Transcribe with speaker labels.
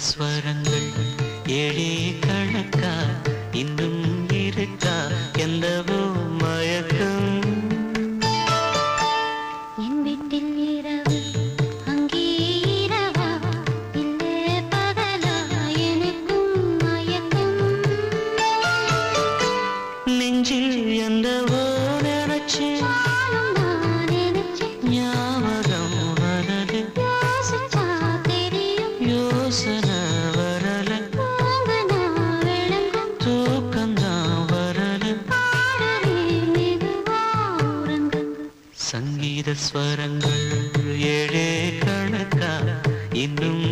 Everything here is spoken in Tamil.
Speaker 1: ஸ்வரங்கள் ஏழே கணக்கா இன்னும் இருக்கா எந்தவோ மயக்கம்
Speaker 2: என் வீட்டில் இரவு அங்கே இரவா இல்லே பகலா எனக்கும் மயக்கம்
Speaker 1: நெஞ்சில் எந்தவோ நினைச்சு ஞாபகம் வரது யோசனை வரல தூக்கம்தான் வரல சங்கீத ஸ்வரங்கள் ஏழே கணக்கா இன்னும்